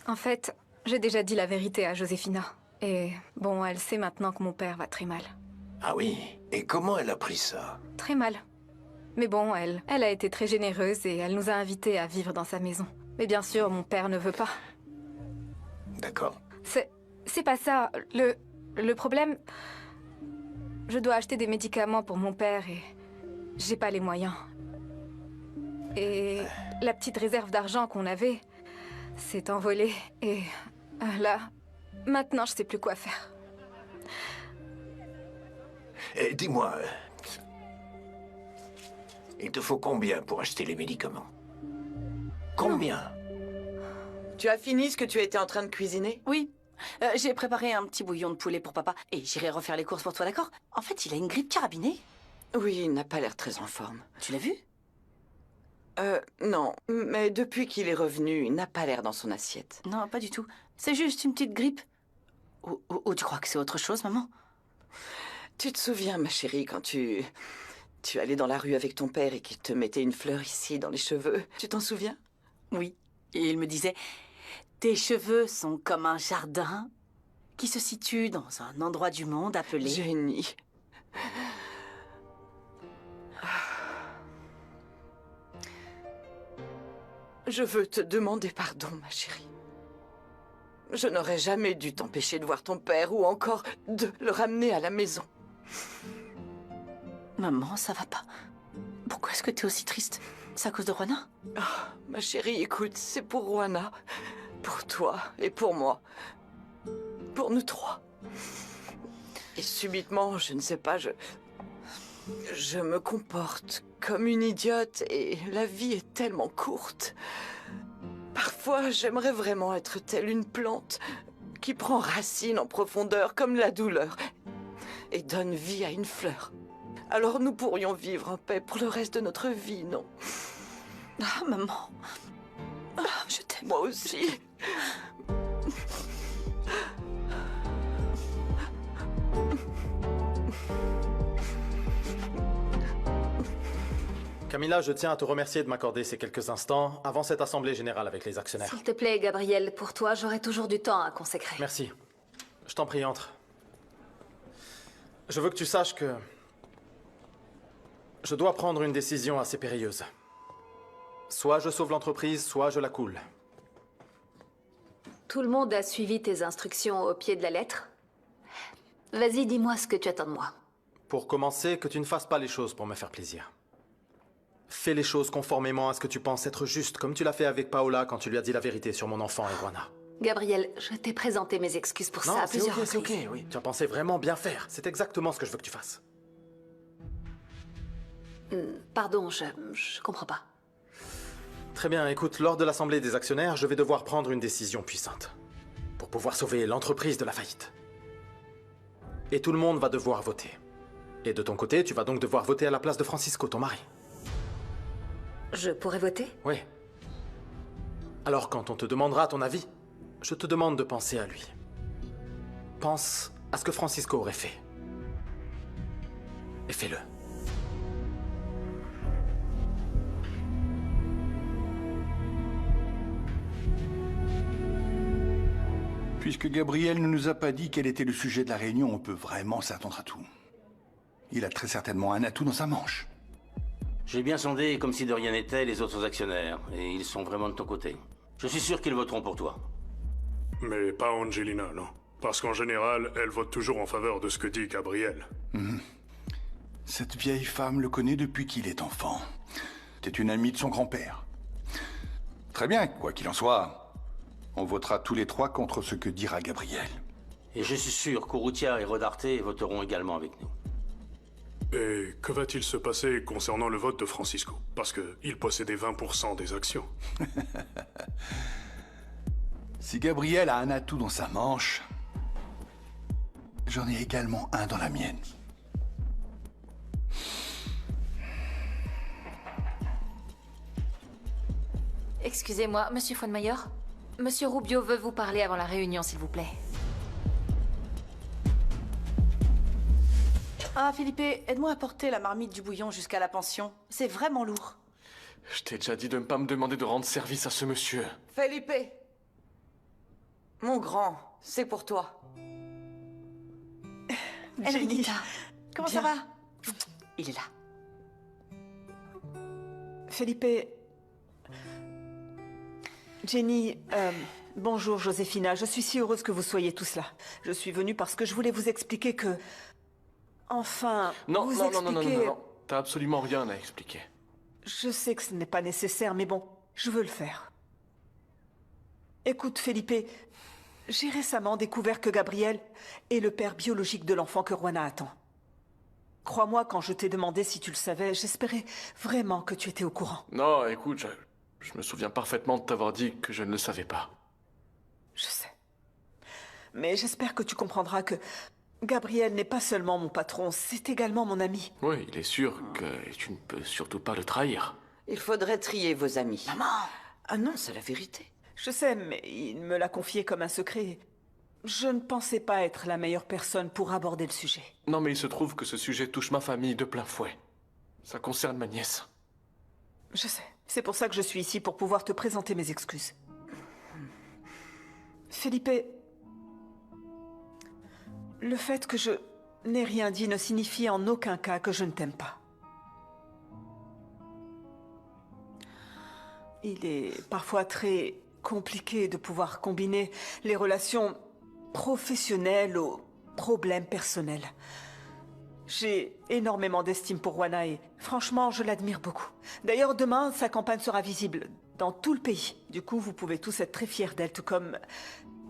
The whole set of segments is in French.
En fait, j'ai déjà dit la vérité à Josefina. Et bon, elle sait maintenant que mon père va très mal. Ah oui? Et comment elle a pris ça? Très mal. Mais bon, elle a été très généreuse et elle nous a invités à vivre dans sa maison. Mais bien sûr, mon père ne veut pas. D'accord. C'est pas ça. Le problème... Je dois acheter des médicaments pour mon père et... j'ai pas les moyens. Et la petite réserve d'argent qu'on avait s'est envolée. Et là, maintenant, je sais plus quoi faire. Et dis-moi, il te faut combien pour acheter les médicaments? Combien? Tu as fini ce que tu étais en train de cuisiner? Oui. J'ai préparé un petit bouillon de poulet pour papa. Et j'irai refaire les courses pour toi, d'accord? En fait, il a une grippe carabinée. Oui, il n'a pas l'air très en forme. Tu l'as vu? Non. Mais depuis qu'il est revenu, il n'a pas l'air dans son assiette. Non, pas du tout. C'est juste une petite grippe. Ou tu crois que c'est autre chose, maman? Tu te souviens, ma chérie, quand tu allais dans la rue avec ton père et qu'il te mettait une fleur ici, dans les cheveux? Tu t'en souviens? Oui. Et il me disait... Tes cheveux sont comme un jardin qui se situe dans un endroit du monde appelé... Génie. Je veux te demander pardon, ma chérie. Je n'aurais jamais dû t'empêcher de voir ton père ou encore de le ramener à la maison. Maman, ça va pas. Pourquoi est-ce que t'es aussi triste? C'est à cause de Juana? Oh, ma chérie, écoute, c'est pour Juana. Pour toi et pour moi. Pour nous trois. Et subitement, je ne sais pas, je me comporte comme une idiote et la vie est tellement courte. Parfois, j'aimerais vraiment être telle une plante qui prend racine en profondeur comme la douleur et donne vie à une fleur. Alors nous pourrions vivre en paix pour le reste de notre vie, non? Ah, maman. Ah, je t'aime. Moi aussi. Camilla, je tiens à te remercier de m'accorder ces quelques instants avant cette assemblée générale avec les actionnaires. S'il te plaît, Gabriel, pour toi, j'aurai toujours du temps à consacrer. Merci. Je t'en prie, entre. Je veux que tu saches que... je dois prendre une décision assez périlleuse. Soit je sauve l'entreprise, soit je la coule. Tout le monde a suivi tes instructions au pied de la lettre? Vas-y, dis-moi ce que tu attends de moi. Pour commencer, que tu ne fasses pas les choses pour me faire plaisir. Fais les choses conformément à ce que tu penses être juste, comme tu l'as fait avec Paola quand tu lui as dit la vérité sur mon enfant et Juana. Gabriel, je t'ai présenté mes excuses pour ça Non, à c'est plusieurs ok, c'est ok, reprises. oui. Tu as pensé vraiment bien faire. C'est exactement ce que je veux que tu fasses. Pardon, je comprends pas. Très bien, écoute, lors de l'assemblée des actionnaires, je vais devoir prendre une décision puissante. Pour pouvoir sauver l'entreprise de la faillite. Et tout le monde va devoir voter. Et de ton côté, tu vas donc devoir voter à la place de Francisco, ton mari. Je pourrais voter? Oui. Alors quand on te demandera ton avis, je te demande de penser à lui. Pense à ce que Francisco aurait fait. Et fais-le. Puisque Gabriel ne nous a pas dit quel était le sujet de la réunion, on peut vraiment s'attendre à tout. Il a très certainement un atout dans sa manche. J'ai bien sondé, comme si de rien n'était, les autres actionnaires, et ils sont vraiment de ton côté. Je suis sûr qu'ils voteront pour toi. Mais pas Angelina, non. Parce qu'en général, elle vote toujours en faveur de ce que dit Gabriel. Cette vieille femme le connaît depuis qu'il est enfant. C'est une amie de son grand-père. Très bien, quoi qu'il en soit, on votera tous les trois contre ce que dira Gabriel. Et je suis sûr qu'Urrutia et Rodarte voteront également avec nous. Et que va-t-il se passer concernant le vote de Francisco? Parce qu'il possédait 20% des actions. Si Gabriel a un atout dans sa manche, j'en ai également un dans la mienne. Excusez-moi, Monsieur Fuenmayer. Monsieur Rubio veut vous parler avant la réunion, s'il vous plaît. Ah, Philippe, aide-moi à porter la marmite du bouillon jusqu'à la pension. C'est vraiment lourd. Je t'ai déjà dit de ne pas me demander de rendre service à ce monsieur. Felipe, Mon grand, c'est pour toi. Enriquita, comment ça Bien. va? Il est là. Felipe... Jenny, bonjour Josefina, je suis si heureuse que vous soyez tous là. Je suis venue parce que je voulais vous expliquer que... Enfin, Non, vous non, non, non, non, expliquer... non, non. T'as absolument rien à expliquer. Je sais que ce n'est pas nécessaire, mais bon, je veux le faire. Écoute, Felipe, j'ai récemment découvert que Gabriel est le père biologique de l'enfant que Juana attend. Crois-moi, quand je t'ai demandé si tu le savais, j'espérais vraiment que tu étais au courant. Non, écoute, je me souviens parfaitement de t'avoir dit que je ne le savais pas. Je sais. Mais j'espère que tu comprendras que Gabriel n'est pas seulement mon patron, c'est également mon ami. Oui, il est sûr que tu ne peux surtout pas le trahir. Il faudrait trier vos amis. Maman! Ah non, c'est la vérité. Je sais, mais il me l'a confié comme un secret. Je ne pensais pas être la meilleure personne pour aborder le sujet. Non, mais il se trouve que ce sujet touche ma famille de plein fouet. Ça concerne ma nièce. Je sais. C'est pour ça que je suis ici, pour pouvoir te présenter mes excuses. Felipe, le fait que je n'ai rien dit ne signifie en aucun cas que je ne t'aime pas. Il est parfois très compliqué de pouvoir combiner les relations professionnelles aux problèmes personnels. J'ai énormément d'estime pour Juana et franchement, je l'admire beaucoup. D'ailleurs, demain, sa campagne sera visible dans tout le pays. Du coup, vous pouvez tous être très fiers d'elle, tout comme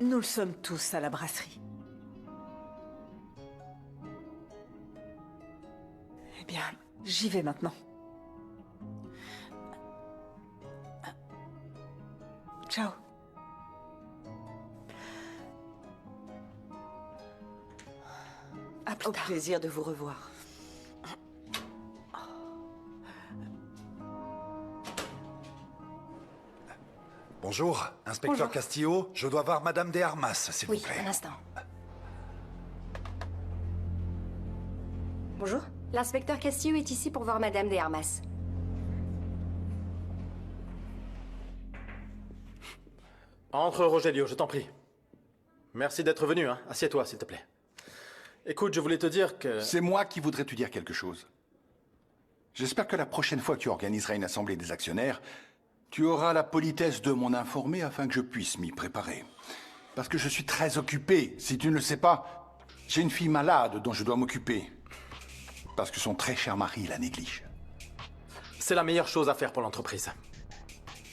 nous le sommes tous à la brasserie. Eh bien, j'y vais maintenant. Ciao. À plus Au tard. plaisir de vous revoir. Bonjour, inspecteur Bonjour. Castillo, je dois voir Madame de Armas, s'il Oui, vous plaît. un instant. Bonjour. L'inspecteur Castillo est ici pour voir Madame de Armas. Entre, Rogelio, je t'en prie. Merci d'être venu, hein. Assieds-toi, s'il te plaît. Écoute, je voulais te dire que... C'est moi qui voudrais te dire quelque chose. J'espère que la prochaine fois que tu organiseras une assemblée des actionnaires, tu auras la politesse de m'en informer afin que je puisse m'y préparer. Parce que je suis très occupé. Si tu ne le sais pas, j'ai une fille malade dont je dois m'occuper. Parce que son très cher mari la néglige. C'est la meilleure chose à faire pour l'entreprise.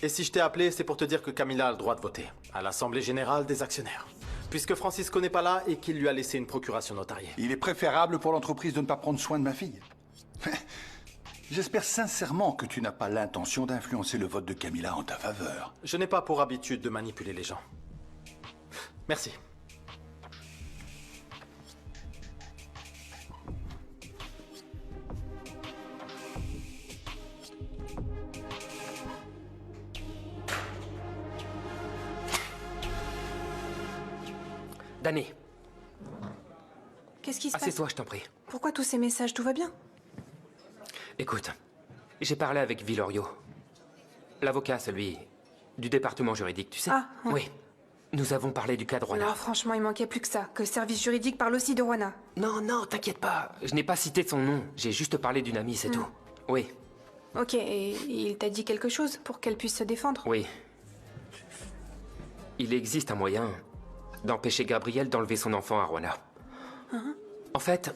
Et si je t'ai appelé, c'est pour te dire que Camila a le droit de voter à l'Assemblée Générale des Actionnaires. Puisque Francisco n'est pas là et qu'il lui a laissé une procuration notariée. Il est préférable pour l'entreprise de ne pas prendre soin de ma fille. J'espère sincèrement que tu n'as pas l'intention d'influencer le vote de Camila en ta faveur. Je n'ai pas pour habitude de manipuler les gens. Merci. Dani, Qu'est-ce qui se passe? assieds-toi, je t'en prie. Pourquoi tous ces messages? Tout va bien? Écoute, j'ai parlé avec Villorio. L'avocat, celui du département juridique, tu sais? Ah, ouais. Oui. Nous avons parlé du cas de Juana. Non, franchement, il manquait plus que ça. Que le service juridique parle aussi de Juana. Non, non, t'inquiète pas. Je n'ai pas cité son nom. J'ai juste parlé d'une amie, c'est tout. Oui, Ok, et il t'a dit quelque chose pour qu'elle puisse se défendre? oui. Il existe un moyen d'empêcher Gabriel d'enlever son enfant à Juana. En fait,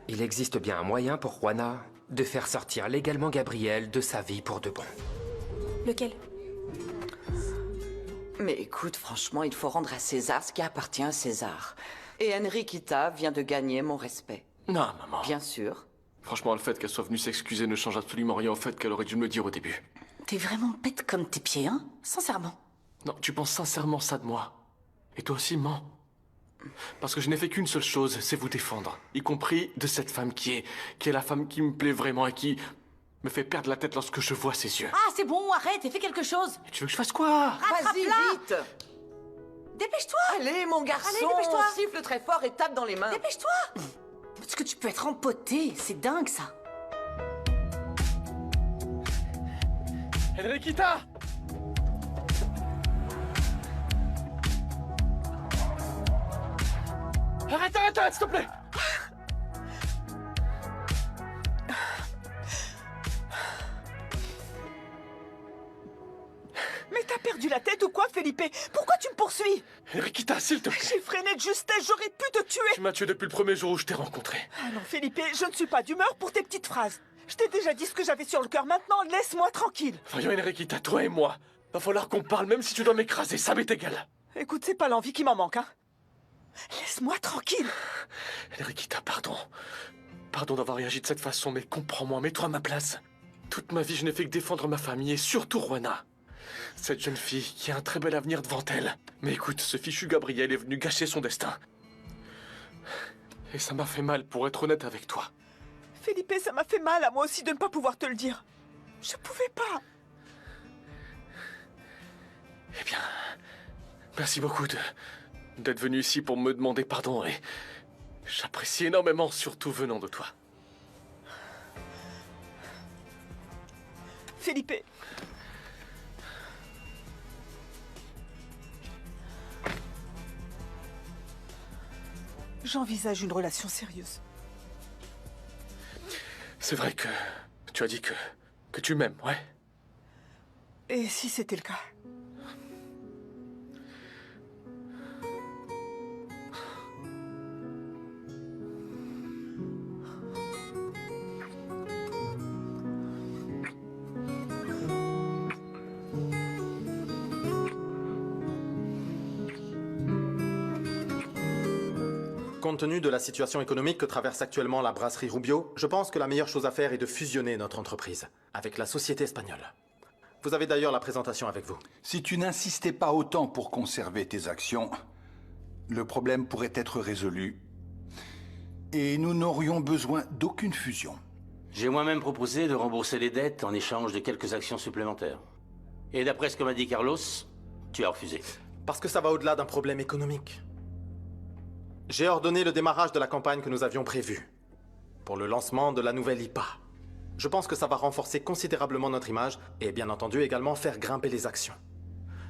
il existe bien un moyen pour Juana de faire sortir légalement Gabriel de sa vie pour de bon. Lequel? Mais écoute, franchement, il faut rendre à César ce qui appartient à César. Et Enriquita vient de gagner mon respect. Non, maman. Bien sûr. Franchement, le fait qu'elle soit venue s'excuser ne change absolument rien au fait qu'elle aurait dû me le dire au début. T'es vraiment bête comme tes pieds, hein? Sincèrement. Non, tu penses sincèrement ça de moi. Et toi aussi, mens. Parce que je n'ai fait qu'une seule chose, c'est vous défendre. Y compris de cette femme qui est la femme qui me plaît vraiment et qui me fait perdre la tête lorsque je vois ses yeux. Ah, c'est bon, arrête et fais quelque chose. Tu veux que je fasse quoi? Vas-y, vite! Dépêche-toi. Allez, mon garçon! Allez, dépêche-toi. Siffle très fort et tape dans les mains. Dépêche-toi. Parce que tu peux être empoté, c'est dingue ça. Enriquita! Arrête, s'il te plaît! Mais t'as perdu la tête ou quoi, Felipe? Pourquoi tu me poursuis? Enriquita, s'il te plaît! J'ai freiné de justesse, j'aurais pu te tuer! Tu m'as tué depuis le premier jour où je t'ai rencontré. Ah non, Felipe, je ne suis pas d'humeur pour tes petites phrases. Je t'ai déjà dit ce que j'avais sur le cœur, maintenant laisse-moi tranquille. Voyons, Enriquita, toi et moi, va falloir qu'on parle, même si tu dois m'écraser, ça m'est égal. Écoute, c'est pas l'envie qui m'en manque, hein. Laisse-moi tranquille. Enriquita, pardon. Pardon d'avoir réagi de cette façon, mais comprends-moi, mets-toi à ma place. Toute ma vie, je n'ai fait que défendre ma famille, et surtout Juana. Cette jeune fille qui a un très bel avenir devant elle. Mais écoute, ce fichu Gabriel est venu gâcher son destin. Et ça m'a fait mal, pour être honnête avec toi. Felipe, ça m'a fait mal à moi aussi de ne pas pouvoir te le dire. Je pouvais pas. Eh bien, merci beaucoup d'être venu ici pour me demander pardon et j'apprécie énormément, surtout venant de toi. Felipe. J'envisage une relation sérieuse. C'est vrai que tu as dit que tu m'aimes, ouais? Et si c'était le cas? Compte tenu de la situation économique que traverse actuellement la brasserie Rubio, je pense que la meilleure chose à faire est de fusionner notre entreprise avec la société espagnole. Vous avez d'ailleurs la présentation avec vous. Si tu n'insistais pas autant pour conserver tes actions, le problème pourrait être résolu. Et nous n'aurions besoin d'aucune fusion. J'ai moi-même proposé de rembourser les dettes en échange de quelques actions supplémentaires. Et d'après ce que m'a dit Carlos, tu as refusé. Parce que ça va au-delà d'un problème économique. J'ai ordonné le démarrage de la campagne que nous avions prévue pour le lancement de la nouvelle IPA. Je pense que ça va renforcer considérablement notre image et bien entendu également faire grimper les actions.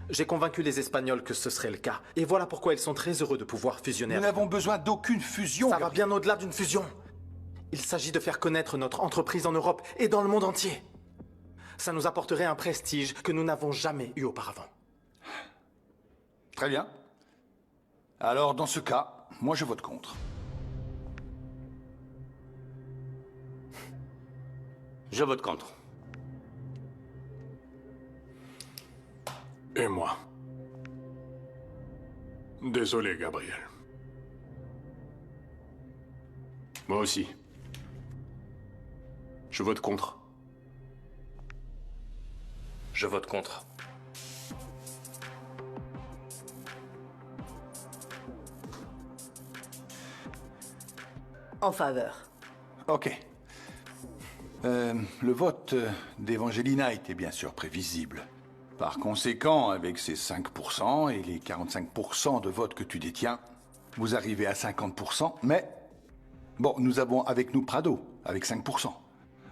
J'ai convaincu les Espagnols que ce serait le cas et voilà pourquoi ils sont très heureux de pouvoir fusionner. Nous n'avons besoin d'aucune fusion. Ça va bien au-delà d'une fusion. Il s'agit de faire connaître notre entreprise en Europe et dans le monde entier. Ça nous apporterait un prestige que nous n'avons jamais eu auparavant. Très bien. Alors dans ce cas, moi je vote contre. Je vote contre. Et moi. Désolé, Gabriel. Moi aussi. Je vote contre. Je vote contre. En faveur. Ok. Le vote d'Evangelina était bien sûr prévisible. Par conséquent, avec ces 5% et les 45% de votes que tu détiens, vous arrivez à 50%, mais... Bon, nous avons avec nous Prado, avec 5%.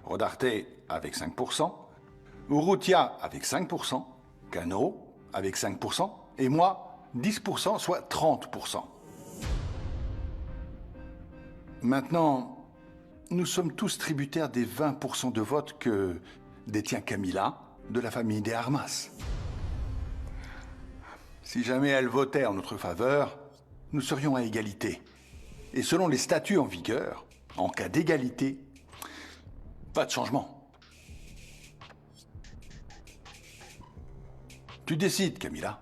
Rodarte, avec 5%. Urrutia, avec 5%. Cano, avec 5%. Et moi, 10%, soit 30%. Maintenant, nous sommes tous tributaires des 20% de votes que détient Camila de la famille des Armas. Si jamais elle votait en notre faveur, nous serions à égalité. Et selon les statuts en vigueur, en cas d'égalité, pas de changement. Tu décides, Camila.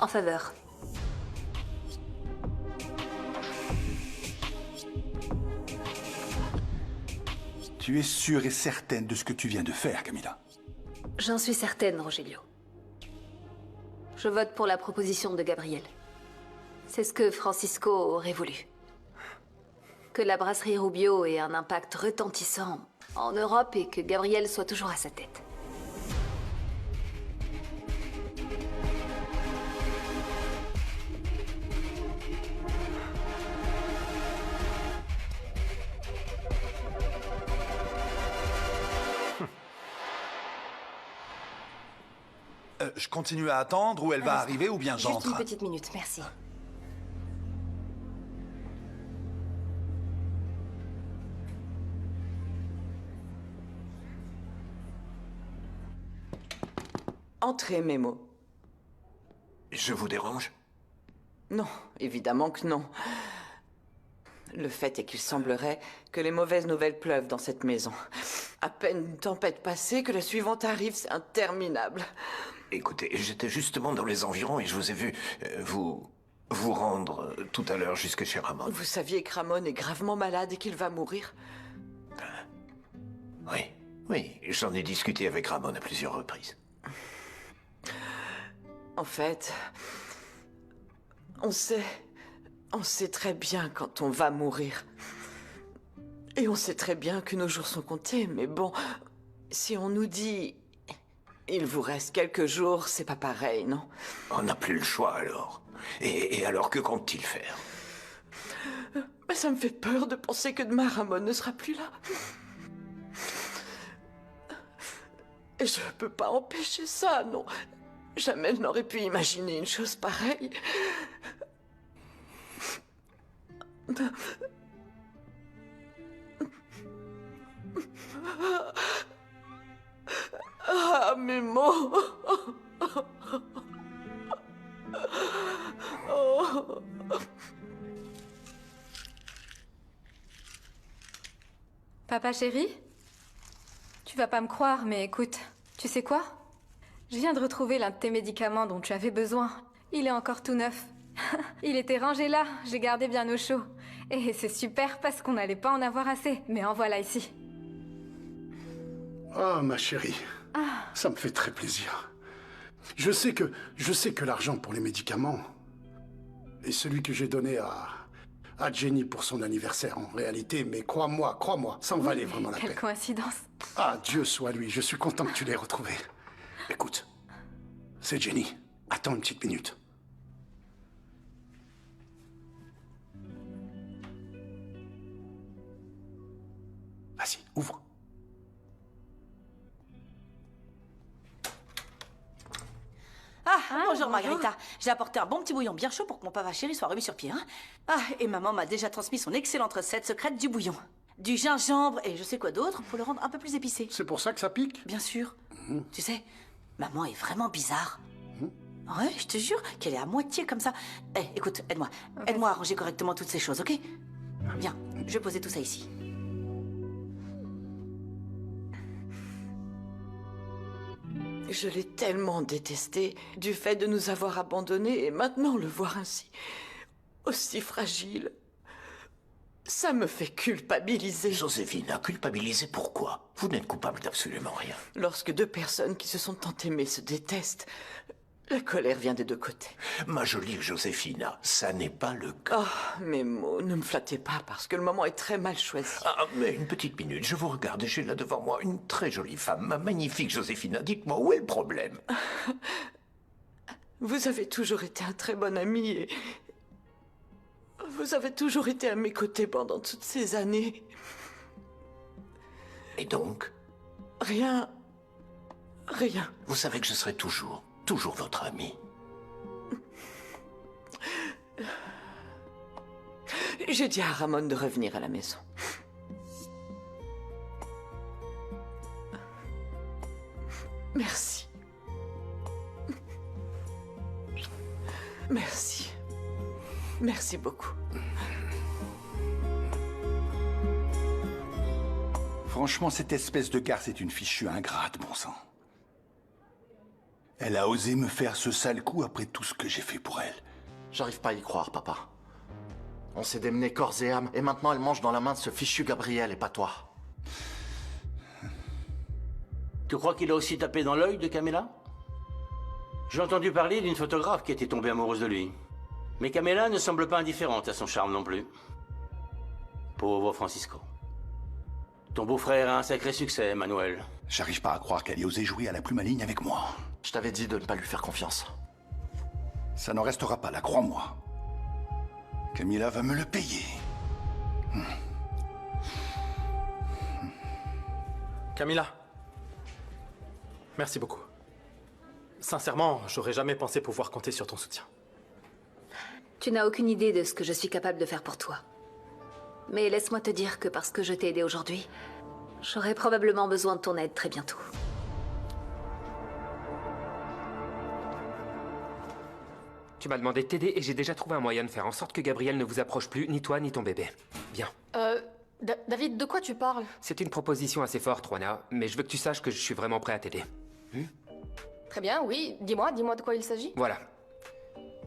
En faveur. Tu es sûre et certaine de ce que tu viens de faire, Camila? J'en suis certaine, Rogelio. Je vote pour la proposition de Gabriel. C'est ce que Francisco aurait voulu. Que la brasserie Rubio ait un impact retentissant en Europe et que Gabriel soit toujours à sa tête. Je continue à attendre ou elle va arriver ou bien Juste j'entre. une petite minute, merci. Entrez, Memo. Je vous dérange? Non, évidemment que non. Le fait est qu'il semblerait que les mauvaises nouvelles pleuvent dans cette maison. À peine une tempête passée que la suivante arrive, c'est interminable. Écoutez, j'étais justement dans les environs et je vous ai vu vous rendre tout à l'heure jusque chez Ramon. Vous saviez que Ramon est gravement malade et qu'il va mourir? Oui, j'en ai discuté avec Ramon à plusieurs reprises. En fait, on sait très bien quand on va mourir. Et on sait très bien que nos jours sont comptés, mais bon, si on nous dit « il vous reste quelques jours », c'est pas pareil, non? On n'a plus le choix alors. Et alors, que compte-t-il faire? Mais ça me fait peur de penser que demain Ramon ne sera plus là. Et je peux pas empêcher ça, non. Jamais je n'aurais pu imaginer une chose pareille. Ah, mes mots. Oh. Papa chéri? Tu vas pas me croire, mais écoute, tu sais quoi? Je viens de retrouver l'un de tes médicaments dont tu avais besoin. Il est encore tout neuf. Il était rangé là, j'ai gardé bien au chaud. Et c'est super parce qu'on n'allait pas en avoir assez, mais en voilà ici. Ah, ma chérie, ça me fait très plaisir. Je sais que l'argent pour les médicaments est celui que j'ai donné à Jenny pour son anniversaire en réalité, mais crois-moi, ça en valait vraiment la peine. Quelle coïncidence. Ah, Dieu soit lui, je suis content que tu l'aies retrouvé. Écoute, c'est Jenny. Attends une petite minute. Vas-y, ouvre. Bonjour Margarita. J'ai apporté un bon petit bouillon bien chaud pour que mon papa chéri soit remis sur pied. Hein. Et maman m'a déjà transmis son excellente recette secrète du bouillon. Du gingembre et je sais quoi d'autre pour le rendre un peu plus épicé. C'est pour ça que ça pique? Bien sûr. Tu sais, maman est vraiment bizarre. Ouais, je te jure qu'elle est à moitié comme ça. Écoute, aide-moi. Aide-moi à ranger correctement toutes ces choses, ok? Viens, je vais poser tout ça ici. Je l'ai tellement détesté du fait de nous avoir abandonnés et maintenant le voir ainsi, aussi fragile, ça me fait culpabiliser. Joséphine, culpabiliser pourquoi? Vous n'êtes coupable d'absolument rien. Lorsque deux personnes qui se sont tant aimées se détestent, la colère vient des deux côtés. Ma jolie Joséphina, ça n'est pas le cas. Oh, mes mots, ne me flattez pas parce que le moment est très mal choisi. Ah, mais une petite minute, je vous regarde et j'ai là devant moi une très jolie femme, ma magnifique Joséphina. Dites-moi, où est le problème? Vous avez toujours été un très bon ami et... vous avez toujours été à mes côtés pendant toutes ces années. Et donc? Rien. Vous savez que je serai toujours votre ami. J'ai dit à Ramon de revenir à la maison. Merci. Merci. Merci beaucoup. Franchement, cette espèce de garce est une fichue ingrate, bon sang. Elle a osé me faire ce sale coup après tout ce que j'ai fait pour elle. J'arrive pas à y croire, papa. On s'est démenés corps et âme, et maintenant elle mange dans la main de ce fichu Gabriel et pas toi. Tu crois qu'il a aussi tapé dans l'œil de Camilla? J'ai entendu parler d'une photographe qui était tombée amoureuse de lui. Mais Camilla ne semble pas indifférente à son charme non plus. Pauvre Francisco. Ton beau-frère a un sacré succès, Manuel. J'arrive pas à croire qu'elle ait osé jouer à la plus maligne avec moi. Je t'avais dit de ne pas lui faire confiance. Ça n'en restera pas là, crois-moi. Camilla va me le payer. Camilla. Merci beaucoup. Sincèrement, j'aurais jamais pensé pouvoir compter sur ton soutien. Tu n'as aucune idée de ce que je suis capable de faire pour toi. Mais laisse-moi te dire que parce que je t'ai aidé aujourd'hui, j'aurai probablement besoin de ton aide très bientôt. Tu m'as demandé de t'aider et j'ai déjà trouvé un moyen de faire en sorte que Gabriel ne vous approche plus, ni toi, ni ton bébé. Viens. David, de quoi tu parles? C'est une proposition assez forte, Juana, mais je veux que tu saches que je suis vraiment prêt à t'aider. Très bien, oui. Dis-moi de quoi il s'agit. Voilà.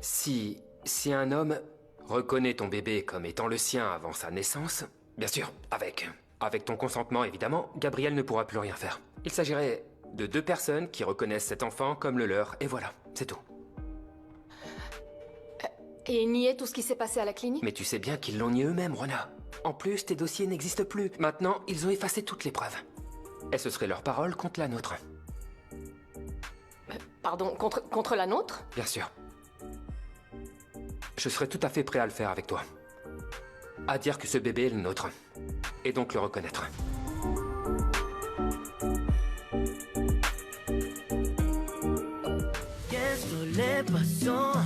Si un homme reconnaît ton bébé comme étant le sien avant sa naissance, bien sûr, avec ton consentement évidemment, Gabriel ne pourra plus rien faire. Il s'agirait de 2 personnes qui reconnaissent cet enfant comme le leur, et voilà, c'est tout. Et nier tout ce qui s'est passé à la clinique? Mais tu sais bien qu'ils l'ont nié eux-mêmes, Juana. En plus, tes dossiers n'existent plus. Maintenant, ils ont effacé toutes les preuves. Et ce serait leur parole contre la nôtre. Pardon, contre la nôtre? Bien sûr. Je serais tout à fait prêt à le faire avec toi. À dire que ce bébé est le nôtre. Et donc le reconnaître. Que esto le pasó